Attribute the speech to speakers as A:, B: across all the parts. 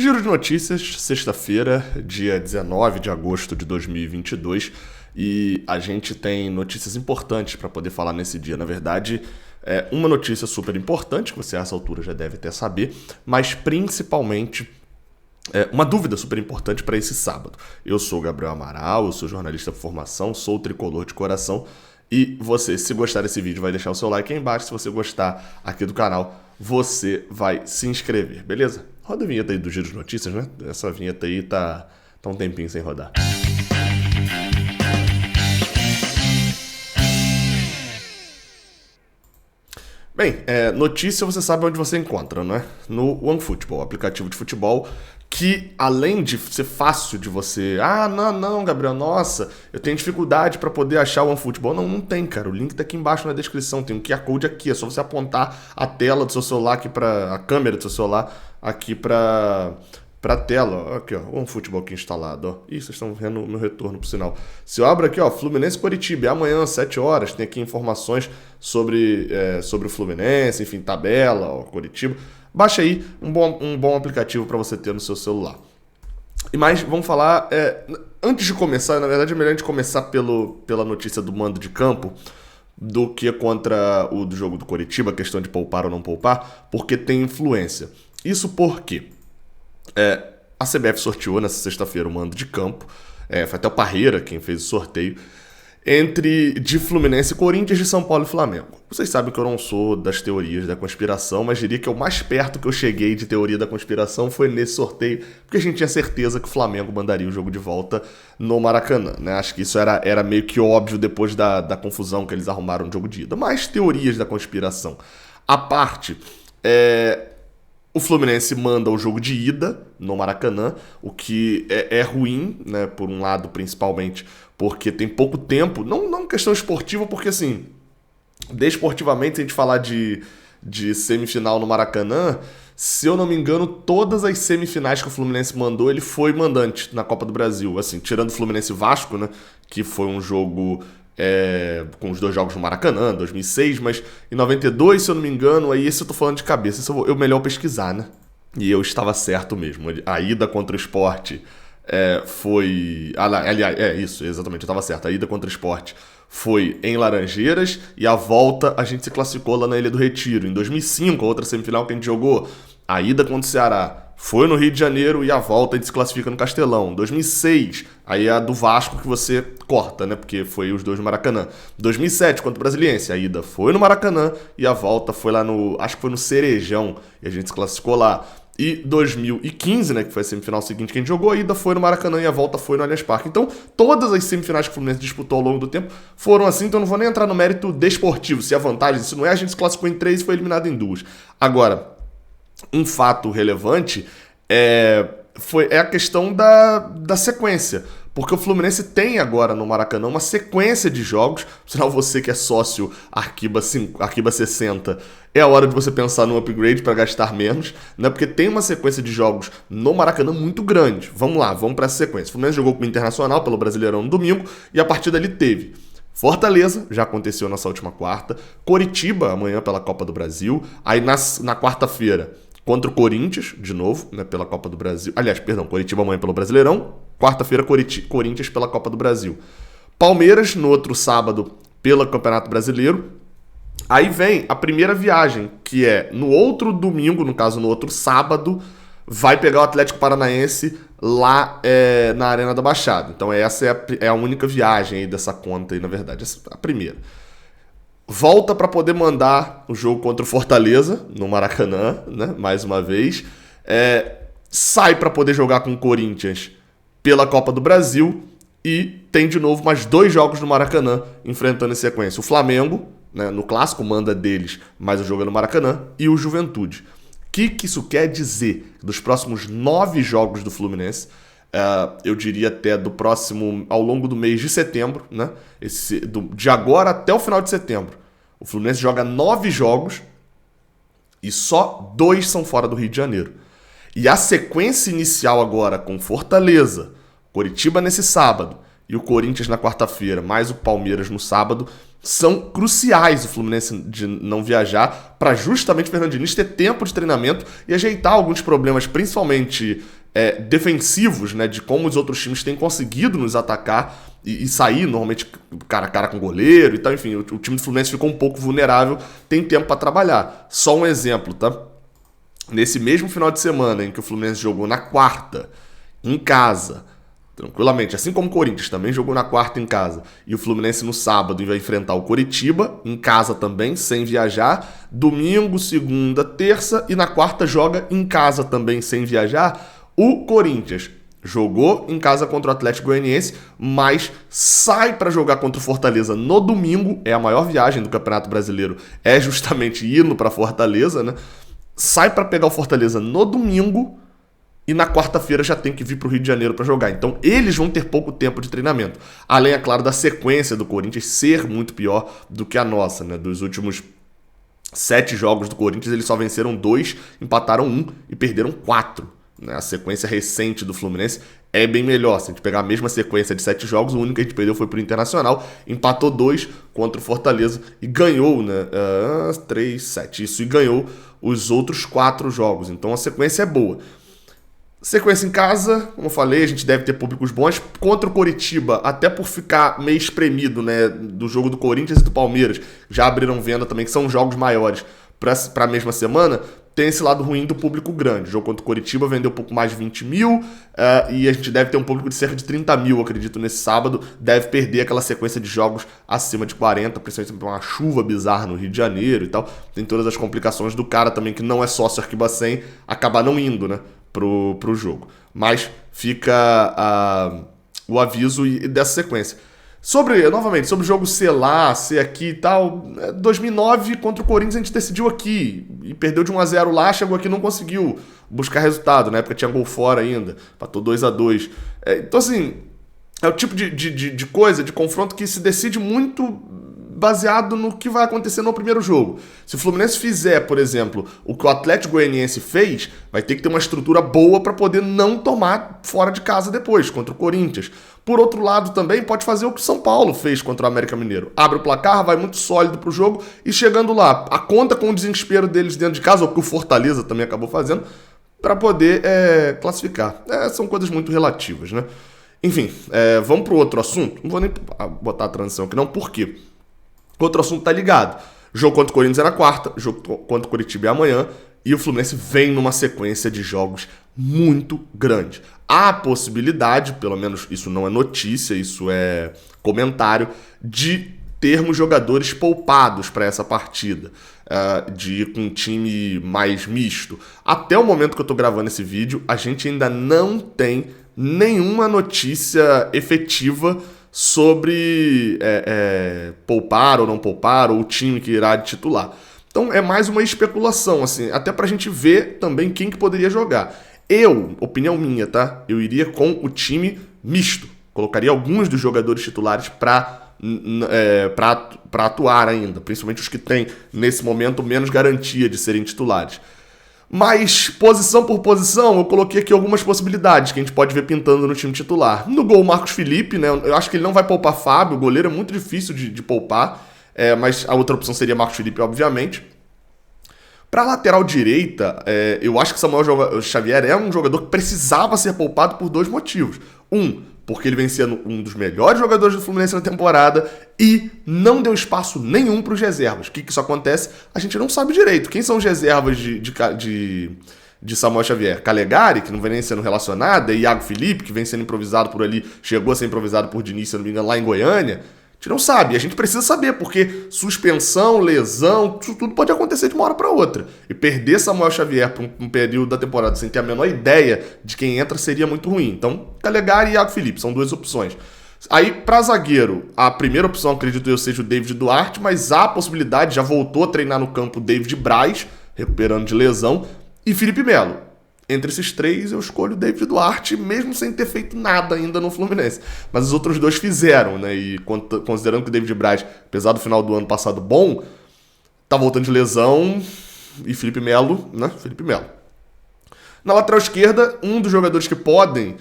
A: Giro de notícias, sexta-feira, dia 19 de agosto de 2022, e a gente tem notícias importantes para poder falar nesse dia. Na verdade, uma notícia super importante, que você a essa altura já deve até saber, mas principalmente uma dúvida super importante para esse sábado. Eu sou o Gabriel Amaral, eu sou jornalista por formação, sou tricolor de coração, e você, se gostar desse vídeo, vai deixar o seu like aí embaixo. Se você gostar aqui do canal, você vai se inscrever, beleza? Roda a vinheta aí do Giro de Notícias, né? Essa vinheta aí tá um tempinho sem rodar. Bem, notícia você sabe onde você encontra, não é? No OneFootball, aplicativo de futebol, que além de ser fácil de você... não, Gabriel, nossa, eu tenho dificuldade para poder achar o OneFootball. Não tem, cara. O link tá aqui embaixo na descrição, tem um QR Code aqui, é só você apontar a tela do seu celular aqui a câmera do seu celular aqui pra tela, ó, aqui ó, o OneFootball aqui instalado, ó. Ih, vocês estão vendo o meu retorno, por sinal. Se eu abro aqui, ó, Fluminense Coritiba, é amanhã, 7 horas, tem aqui informações sobre o Fluminense, enfim, tabela, ó, Coritiba. Baixa aí um bom aplicativo para você ter no seu celular. E mais, vamos falar, antes de começar, na verdade é melhor a gente começar pela notícia do mando de campo, do que contra o do jogo do Coritiba, a questão de poupar ou não poupar, porque tem influência. Isso porque a CBF sorteou nessa sexta-feira o mando de campo, foi até o Parreira quem fez o sorteio, de Fluminense, Corinthians, de São Paulo e Flamengo. Vocês sabem que eu não sou das teorias da conspiração, mas diria que o mais perto que eu cheguei de teoria da conspiração foi nesse sorteio, porque a gente tinha certeza que o Flamengo mandaria o jogo de volta no Maracanã, né? Acho que isso era meio que óbvio depois da confusão que eles arrumaram no jogo de ida. Mas teorias da conspiração à parte, o Fluminense manda o jogo de ida no Maracanã, o que é ruim, né, por um lado principalmente, porque tem pouco tempo, não questão esportiva, porque assim, desportivamente, se a gente falar de semifinal no Maracanã, se eu não me engano, todas as semifinais que o Fluminense mandou, ele foi mandante na Copa do Brasil, assim, tirando o Fluminense e Vasco, né, que foi um jogo... com os dois jogos no Maracanã, 2006, mas em 92, se eu não me engano, aí esse eu tô falando de cabeça, isso eu melhor pesquisar, né? E eu estava certo mesmo. A ida contra o Sport foi... aliás, isso, exatamente, eu estava certo. A ida contra o Sport foi em Laranjeiras e a volta a gente se classificou lá na Ilha do Retiro. Em 2005, a outra semifinal que a gente jogou, a ida contra o Ceará foi no Rio de Janeiro e a volta a gente se classifica no Castelão. 2006, aí é a do Vasco que você corta, né? Porque foi os dois no Maracanã. 2007, contra o Brasiliense, a ida foi no Maracanã e a volta foi lá acho que foi no Cerejão, e a gente se classificou lá. E 2015, né, que foi a semifinal seguinte que a gente jogou, a ida foi no Maracanã e a volta foi no Allianz Parque. Então, todas as semifinais que o Fluminense disputou ao longo do tempo foram assim, então eu não vou nem entrar no mérito desportivo, se é vantagem, se não é, a gente se classificou em 3 e foi eliminado em 2. Agora, um fato relevante é a questão da sequência, porque o Fluminense tem agora no Maracanã uma sequência de jogos. Sinal, você que é sócio Arquiba 60, é a hora de você pensar no upgrade para gastar menos, né? Porque tem uma sequência de jogos no Maracanã muito grande. Vamos lá, vamos para essa sequência. O Fluminense jogou com o Internacional pelo Brasileirão no domingo e a partir dali teve Fortaleza, já aconteceu nessa última quarta, Coritiba amanhã pela Copa do Brasil, aí na quarta-feira contra o Corinthians, de novo, né, pela Copa do Brasil. Aliás, perdão, Coritiba amanhã pelo Brasileirão, quarta-feira Corinthians pela Copa do Brasil. Palmeiras no outro sábado pelo Campeonato Brasileiro. Aí vem a primeira viagem, que é no outro domingo, no caso no outro sábado, vai pegar o Atlético Paranaense lá na Arena da Baixada. Então essa é a única viagem aí dessa conta aí, na verdade, essa é a primeira. Volta para poder mandar o jogo contra o Fortaleza, no Maracanã, né? Mais uma vez. Sai para poder jogar com o Corinthians pela Copa do Brasil e tem de novo mais 2 jogos no Maracanã enfrentando em sequência. O Flamengo, né, no Clássico, manda deles, mas o jogo é no Maracanã, e o Juventude. O que isso quer dizer? Dos próximos 9 jogos do Fluminense, eu diria até do próximo, ao longo do mês de setembro, né? De agora até o final de setembro, o Fluminense joga 9 jogos e só 2 são fora do Rio de Janeiro. E a sequência inicial agora com Fortaleza, Coritiba nesse sábado e o Corinthians na quarta-feira, mais o Palmeiras no sábado, são cruciais o Fluminense de não viajar para justamente o Fernando Diniz ter tempo de treinamento e ajeitar alguns problemas, principalmente defensivos, né, de como os outros times têm conseguido nos atacar e sair normalmente cara a cara com o goleiro e tal. Enfim, o time do Fluminense ficou um pouco vulnerável, tem tempo para trabalhar. Só um exemplo, tá? Nesse mesmo final de semana em que o Fluminense jogou na quarta, em casa, tranquilamente, assim como o Corinthians também jogou na quarta em casa, e o Fluminense no sábado vai enfrentar o Coritiba, em casa também, sem viajar, domingo, segunda, terça, e na quarta joga em casa também, sem viajar, o Corinthians jogou em casa contra o Atlético Goianiense, mas sai para jogar contra o Fortaleza no domingo, é a maior viagem do Campeonato Brasileiro, é justamente indo para Fortaleza, né? Sai para pegar o Fortaleza no domingo, e na quarta-feira já tem que vir para o Rio de Janeiro para jogar. Então eles vão ter pouco tempo de treinamento. Além, é claro, da sequência do Corinthians ser muito pior do que a nossa, né? Dos últimos 7 jogos do Corinthians, eles só venceram 2, empataram 1 e perderam 4. Né? A sequência recente do Fluminense é bem melhor. Se a gente pegar a mesma sequência de 7 jogos, o único que a gente perdeu foi pro Internacional, empatou 2 contra o Fortaleza e ganhou, né? 3, 7, isso, e ganhou os outros 4 jogos. Então a sequência é boa. Sequência em casa, como eu falei, a gente deve ter públicos bons. Contra o Coritiba, até por ficar meio espremido, né, do jogo do Corinthians e do Palmeiras, já abriram venda também, que são jogos maiores para a mesma semana, tem esse lado ruim do público grande. O jogo contra o Coritiba vendeu um pouco mais de 20 mil, e a gente deve ter um público de cerca de 30 mil, acredito, nesse sábado. Deve perder aquela sequência de jogos acima de 40, principalmente uma chuva bizarra no Rio de Janeiro e tal. Tem todas as complicações do cara também, que não é sócio Arquibacem, acabar não indo, né, pro jogo. Mas fica o aviso dessa sequência. Novamente, sobre o jogo ser lá, ser aqui e tal, 2009 contra o Corinthians a gente decidiu aqui e perdeu de 1-0 lá, chegou aqui e não conseguiu buscar resultado, na época tinha gol fora ainda, empatou 2-2. Então assim, é o tipo de coisa, de confronto que se decide muito baseado no que vai acontecer no primeiro jogo. Se o Fluminense fizer, por exemplo, o que o Atlético Goianiense fez, vai ter que ter uma estrutura boa para poder não tomar fora de casa depois, contra o Corinthians. Por outro lado, também pode fazer o que o São Paulo fez contra o América Mineiro. Abre o placar, vai muito sólido pro jogo e chegando lá, a conta com o desespero deles dentro de casa, ou que o Fortaleza também acabou fazendo, para poder classificar. São coisas muito relativas, né? Enfim, vamos pro outro assunto. Não vou nem botar a transição aqui não, por quê? Outro assunto tá ligado. Jogo contra o Corinthians é na quarta, jogo contra o Coritiba é amanhã, e o Fluminense vem numa sequência de jogos muito grande. Há a possibilidade, pelo menos isso não é notícia, isso é comentário, de termos jogadores poupados para essa partida, de ir com um time mais misto. Até o momento que eu tô gravando esse vídeo, a gente ainda não tem nenhuma notícia efetiva sobre poupar ou não poupar, ou o time que irá de titular. Então é mais uma especulação, assim, até pra gente ver também quem que poderia jogar. Opinião minha, tá? Eu iria com o time misto. Colocaria alguns dos jogadores titulares pra atuar ainda, principalmente os que têm, nesse momento, menos garantia de serem titulares. Mas, posição por posição, eu coloquei aqui algumas possibilidades que a gente pode ver pintando no time titular. No gol, Marcos Felipe, né? Eu acho que ele não vai poupar Fábio, o goleiro é muito difícil de poupar, mas a outra opção seria Marcos Felipe, obviamente. Para lateral direita, eu acho que Samuel Xavier é um jogador que precisava ser poupado por 2 motivos. Porque ele vem sendo um dos melhores jogadores do Fluminense na temporada e não deu espaço nenhum para os reservas. O que isso acontece? A gente não sabe direito. Quem são os reservas de Samuel Xavier? Calegari, que não vem nem sendo relacionado, e Iago Felipe, que vem sendo improvisado por ali, chegou a ser improvisado por Diniz, se não me engano, lá em Goiânia. A gente não sabe, a gente precisa saber, porque suspensão, lesão, isso tudo pode acontecer de uma hora para outra. E perder Samuel Xavier por um período da temporada sem ter a menor ideia de quem entra seria muito ruim. Então, Calegari e Iago Felipe são 2 opções. Aí, para zagueiro, a primeira opção, acredito eu, seja o David Duarte, mas há a possibilidade, já voltou a treinar no campo o David Braz, recuperando de lesão, e Felipe Melo. Entre esses 3, eu escolho o David Duarte, mesmo sem ter feito nada ainda no Fluminense. Mas os outros 2 fizeram, né? E considerando que o David Braz, apesar do final do ano passado bom, tá voltando de lesão, e Felipe Melo, né? Felipe Melo. Na lateral esquerda, um dos jogadores que podem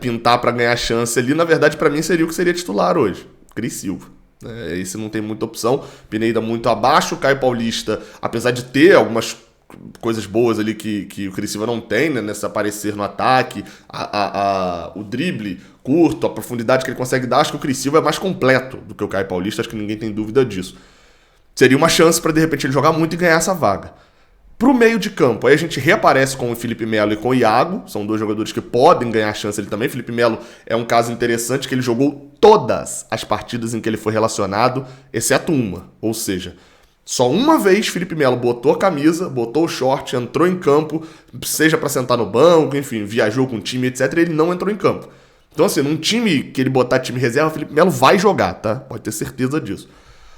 A: pintar para ganhar chance ali, na verdade, para mim, seria o que seria titular hoje. Cris Silva. Esse não tem muita opção. Pineda muito abaixo. Caio Paulista, apesar de ter algumas coisas boas ali que o Cris Silva não tem, né, nesse aparecer no ataque, o drible curto, a profundidade que ele consegue dar, acho que o Cris Silva é mais completo do que o Caio Paulista, acho que ninguém tem dúvida disso. Seria uma chance para de repente ele jogar muito e ganhar essa vaga. Pro meio de campo, aí a gente reaparece com o Felipe Melo e com o Iago, são dois jogadores que podem ganhar chance ele também. Felipe Melo é um caso interessante que ele jogou todas as partidas em que ele foi relacionado, exceto uma, ou seja, só uma vez Felipe Melo botou a camisa, botou o short, entrou em campo, seja para sentar no banco, enfim, viajou com o time, etc, ele não entrou em campo. Então assim, num time que ele botar time reserva, Felipe Melo vai jogar, tá? Pode ter certeza disso.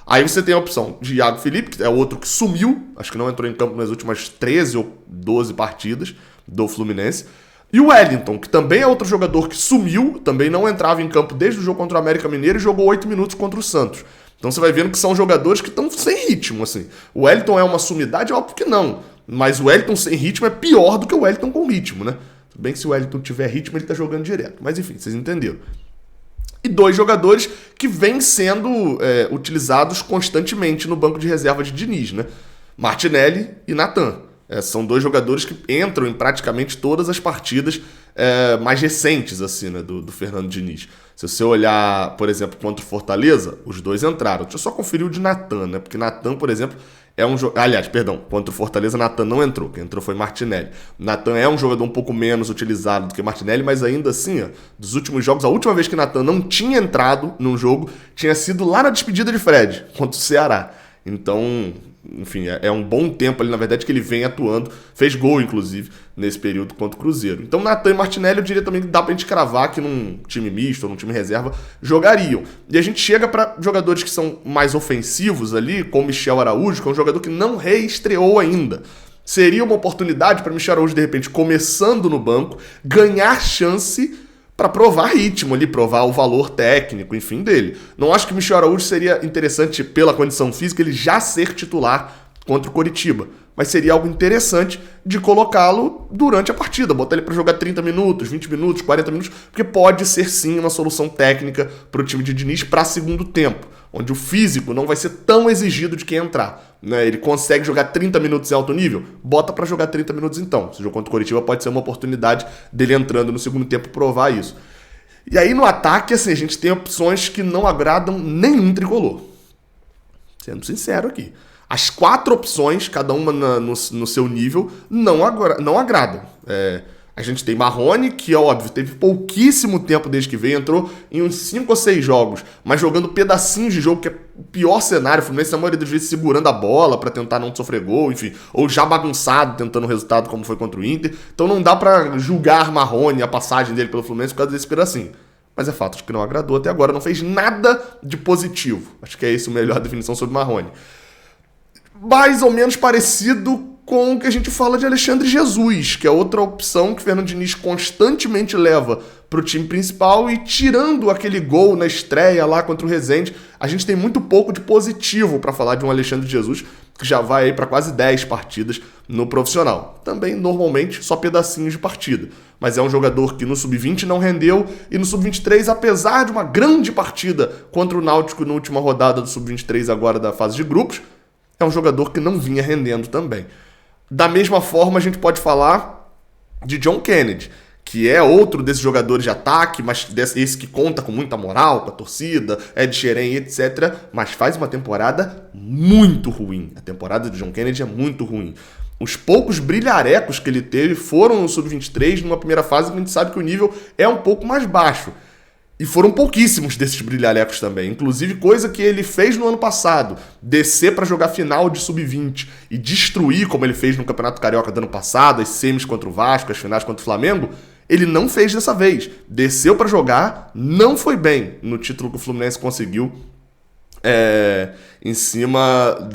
A: Aí você tem a opção de Iago Felipe, que é outro que sumiu, acho que não entrou em campo nas últimas 13 ou 12 partidas do Fluminense. E o Wellington, que também é outro jogador que sumiu, também não entrava em campo desde o jogo contra o América Mineiro e jogou 8 minutos contra o Santos. Então você vai vendo que são jogadores que estão sem ritmo, assim. O Wellington é uma sumidade? Óbvio que não. Mas o Wellington sem ritmo é pior do que o Wellington com ritmo, né? Tudo bem que se o Wellington tiver ritmo, ele tá jogando direto. Mas enfim, vocês entenderam. E dois jogadores que vêm sendo utilizados constantemente no banco de reserva de Diniz, né? Martinelli e Natan. São dois jogadores que entram em praticamente todas as partidas mais recentes assim, né, do Fernando Diniz. Se você olhar, por exemplo, contra o Fortaleza, os dois entraram. Deixa eu só conferir o de Natan, né? Porque Natan, por exemplo, é um jogador... Aliás, perdão, contra o Fortaleza, Natan não entrou. Quem entrou foi Martinelli. Natan é um jogador um pouco menos utilizado do que Martinelli, mas ainda assim, ó, dos últimos jogos, a última vez que Natan não tinha entrado num jogo tinha sido lá na despedida de Fred, contra o Ceará. Então, enfim, é um bom tempo ali, na verdade, que ele vem atuando. Fez gol, inclusive, nesse período contra o Cruzeiro. Então, Natan e Martinelli, eu diria também que dá pra gente cravar que num time misto ou num time reserva jogariam. E a gente chega para jogadores que são mais ofensivos ali, como Michel Araújo, que é um jogador que não reestreou ainda. Seria uma oportunidade para Michel Araújo, de repente, começando no banco, ganhar chance para provar ritmo ali, provar o valor técnico, enfim, dele. Não acho que o Michel Araújo seria interessante, pela condição física, ele já ser titular contra o Coritiba. Mas seria algo interessante de colocá-lo durante a partida, botar ele para jogar 30 minutos, 20 minutos, 40 minutos, porque pode ser sim uma solução técnica para o time de Diniz para segundo tempo, onde o físico não vai ser tão exigido de quem entrar. Né? Ele consegue jogar 30 minutos em alto nível? Bota para jogar 30 minutos então. Se o jogo contra o Coritiba pode ser uma oportunidade dele entrando no segundo tempo provar isso. E aí no ataque, assim, a gente tem opções que não agradam nenhum tricolor. Sendo sincero aqui. As 4 opções, cada uma no seu nível, não agradam. A gente tem Marrone, que é óbvio, teve pouquíssimo tempo desde que veio, entrou em uns 5 ou 6 jogos, mas jogando pedacinhos de jogo, que é o pior cenário. O Fluminense, na maioria das vezes, segurando a bola para tentar não sofrer gol, enfim, ou já bagunçado, tentando o resultado como foi contra o Inter. Então não dá para julgar Marrone, a passagem dele pelo Fluminense, por causa desse pedacinho. Mas é fato de que não agradou até agora, não fez nada de positivo. Acho que é isso a melhor definição sobre Marrone. Mais ou menos parecido com o que a gente fala de Alexandre Jesus, que é outra opção que o Fernando Diniz constantemente leva para o time principal, e tirando aquele gol na estreia lá contra o Resende, a gente tem muito pouco de positivo para falar de um Alexandre Jesus, que já vai aí para quase 10 partidas no profissional. Também, normalmente, só pedacinhos de partida. Mas é um jogador que no Sub-20 não rendeu, e no Sub-23, apesar de uma grande partida contra o Náutico na última rodada do Sub-23 agora da fase de grupos, é um jogador que não vinha rendendo também. Da mesma forma, a gente pode falar de John Kennedy, que é outro desses jogadores de ataque, mas esse que conta com muita moral, com a torcida, é de Xerém, etc. Mas faz uma temporada muito ruim. A temporada de John Kennedy é muito ruim. Os poucos brilharecos que ele teve foram no Sub-23, numa primeira fase que a gente sabe que o nível é um pouco mais baixo. E foram pouquíssimos desses brilharecos também. Inclusive, coisa que ele fez no ano passado, descer para jogar final de Sub-20 e destruir, como ele fez no Campeonato Carioca do ano passado, as semis contra o Vasco, as finais contra o Flamengo, ele não fez dessa vez. Desceu para jogar, não foi bem no título que o Fluminense conseguiu em cima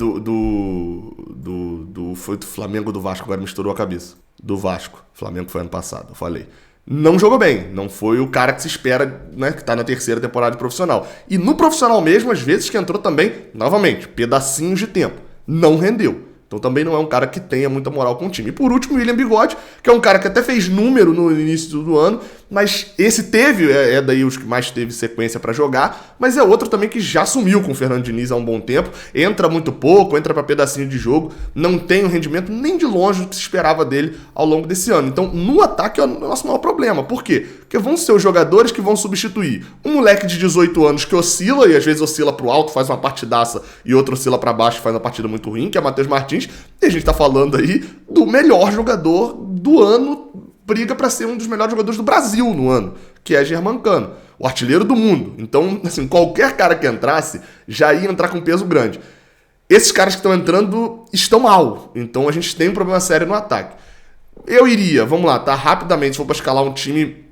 A: foi do Flamengo ou do Vasco, agora misturou a cabeça. Do Vasco. Flamengo foi ano passado, eu falei. Não jogou bem, não foi o cara que se espera, né, que tá na terceira temporada de profissional. E no profissional mesmo, às vezes que entrou também, novamente, pedacinhos de tempo, não rendeu. Então também não é um cara que tenha muita moral com o time. E por último, William Bigode, que é um cara que até fez número no início do ano, Mas esse teve, é daí os que mais teve sequência pra jogar, mas é outro também que já sumiu com o Fernando Diniz há um bom tempo, entra muito pouco, entra pra pedacinho de jogo, não tem o rendimento nem de longe do que se esperava dele ao longo desse ano. Então, no ataque é o nosso maior problema. Por quê? Porque vão ser os jogadores que vão substituir um moleque de 18 anos que oscila, e às vezes oscila pro alto, faz uma partidaça, e outro oscila pra baixo e faz uma partida muito ruim, que é Matheus Martins, e a gente tá falando aí do melhor jogador do ano, briga para ser um dos melhores jogadores do Brasil no ano, que é Germancano, o artilheiro do mundo. Então, assim, qualquer cara que entrasse já ia entrar com peso grande. Esses caras que estão entrando estão mal, então a gente tem um problema sério no ataque. Eu iria, vamos lá, tá? Rapidamente, se for para escalar um time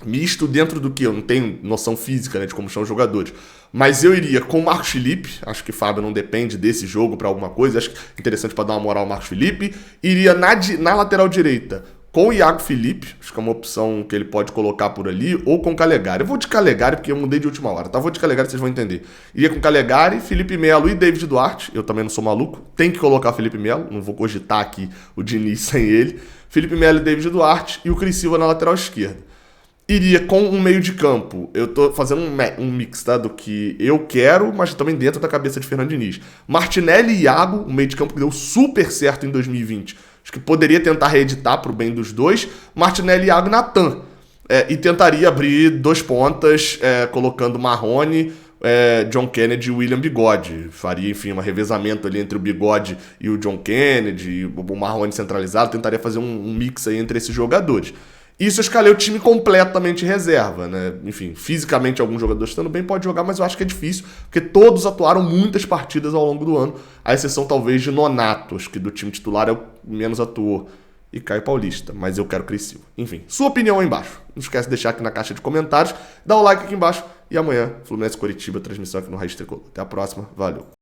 A: misto dentro do que eu não tenho noção física, né, de como são os jogadores. Mas eu iria com o Marcos Felipe, acho que o Fábio não depende desse jogo para alguma coisa, acho que é interessante para dar uma moral ao Marcos Felipe. Iria na lateral direita com o Iago Felipe, acho que é uma opção que ele pode colocar por ali, ou com o Calegari. Eu vou de Calegari porque eu mudei de última hora, tá? Vou de Calegari, vocês vão entender. Iria com Calegari, Felipe Melo e David Duarte, eu também não sou maluco, tem que colocar Felipe Melo, não vou cogitar aqui o Diniz sem ele. Felipe Melo e David Duarte e o Cris Silva na lateral esquerda. Iria com um meio de campo. Eu tô fazendo um mix, tá? Do que eu quero, mas também dentro da cabeça de Fernando Diniz. Martinelli e Iago, um meio de campo que deu super certo em 2020. Acho que poderia tentar reeditar pro bem dos dois. Martinelli, Iago e Natan. E tentaria abrir 2 pontas, colocando Marrone, John Kennedy e William Bigode. Faria, enfim, um revezamento ali entre o Bigode e o John Kennedy, o Marrone centralizado. Tentaria fazer um mix aí entre esses jogadores. Isso eu escalei o time completamente reserva, né? Enfim, fisicamente alguns jogadores estando bem pode jogar, mas eu acho que é difícil, porque todos atuaram muitas partidas ao longo do ano, à exceção talvez de Nonato, acho que do time titular é o menos atuou, e Caio Paulista, mas eu quero Cris Silva. Enfim, sua opinião aí embaixo. Não esquece de deixar aqui na caixa de comentários, dá o like aqui embaixo, e amanhã, Fluminense Coritiba, transmissão aqui no Raiz Tricolor. Até a próxima, valeu!